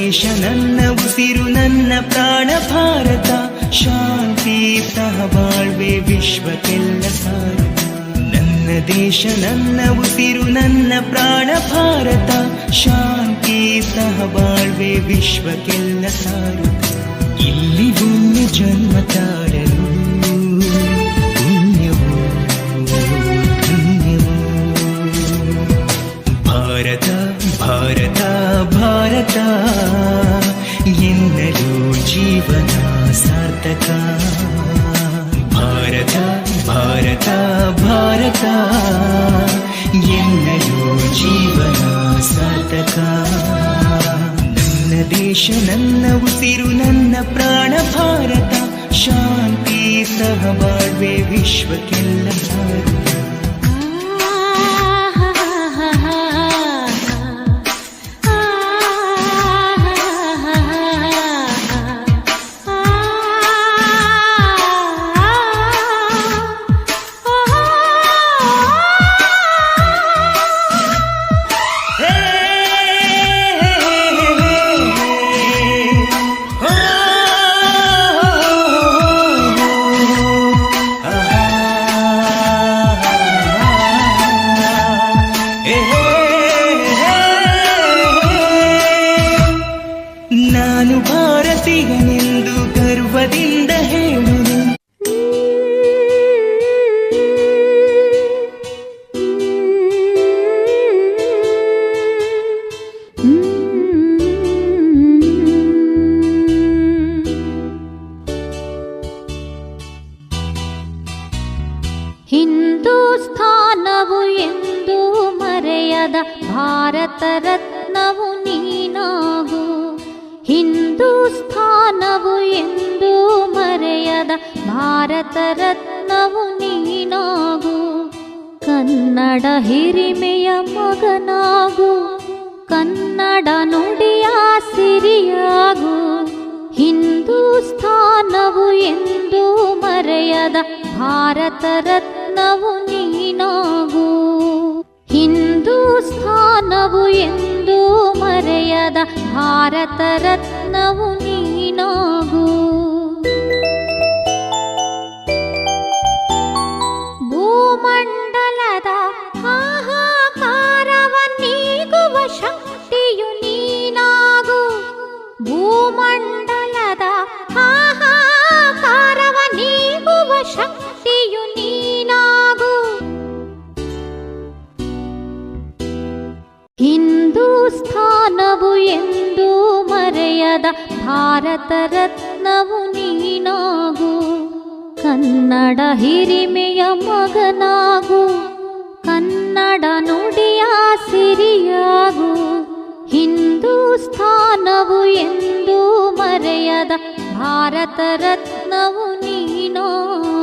ದೇಶ ನನ್ನ ಉಸಿರು ನನ್ನ ಪ್ರಾಣ ಭಾರತ, ಶಾಂತಿ ಸಹಬಾಳ್ವೆ ವಿಶ್ವಕ್ಕೆಲ್ಲ ಸಾರಥ. ನನ್ನ ದೇಶ ನನ್ನ ಉಸಿರು ನನ್ನ ಪ್ರಾಣ ಭಾರತ, ಶಾಂತಿ ಸಹಬಾಳ್ವೆ ವಿಶ್ವಕ್ಕೆಲ್ಲ ಸಾರಥ. ಇಲ್ಲಿ ಭೂಮಿ ಜನ್ಮ ತಾಳಲು ಪುಣ್ಯವೋ ಧನ್ಯವೋ. ಭಾರತ ಭಾರತ ಭಾರತ ಎನ್ನಲು ಜೀವನ ಸಾರ್ಥಕ. ಭಾರತ ಭಾರತ ಭಾರತ ಎನ್ನಲು ಜೀವನ ಸಾರ್ಥಕ. ನನ್ನ ದೇಶ ನನ್ನ ಉಸಿರು ನನ್ನ ಪ್ರಾಣ ಭಾರತ, ಶಾಂತಿ ಸಹಬಾಳ್ವೆ ವಿಶ್ವಕ್ಕೆಲ್ಲ ಸಾರಥ. ನಾನು ಭಾರತೀಯನೆಂದು ಗರ್ವದಿಂದ ಹೇಳುವೆ. ಹಿಂದೂಸ್ಥಾನವು ಎಂದು ಮರೆಯದ ಭಾರತ ರತ್ನವು ನೀನಾಗು. ಹಿಂದೂಸ್ಥಾನವು ಎಂದು ಮರೆಯದ ಭಾರತ ರತ್ನವು ನೀನಾಗು. ಕನ್ನಡ ಹಿರಿಮೆಯ ಮಗನಾಗು, ಕನ್ನಡ ನುಡಿಯ ಸಿರಿಯಾಗು. ಹಿಂದೂಸ್ಥಾನವು ಎಂದು ಮರೆಯದ ಭಾರತ ರತ್ನವು ನೀನಾಗು. ಹಿಂದೂಸ್ಥಾನವು ಎಂದು ಮರೆಯದ ಭಾರತ ರತ್ನವು ನೀನಾಗು. ಭೂಮಂಡಲದ ಹಾಹಾಕಾರವ ನೀಗುವ ಶಕ್ತಿಯು ನೀನಾಗು. ಭೂಮಂಡಲದ ಹಾಹಾಕಾರವ ನೀಗುವ ಶಕ್ತಿಯು ನೀನಾಗು. ಹಿಂದೂಸ್ಥಾನವು ಎಂದು ಮರೆಯದ ಭಾರತ ರತ್ನವು ನೀನಾಗು. ಕನ್ನಡ ಹಿರಿಮೆಯ ಮಗನಾಗು, ಕನ್ನಡ ನುಡಿಯ ಸಿರಿಯಾಗು. ಹಿಂದೂಸ್ಥಾನವು ಎಂದು ಮರೆಯದ ಭಾರತ ರತ್ನವು ನೀನಾಗು.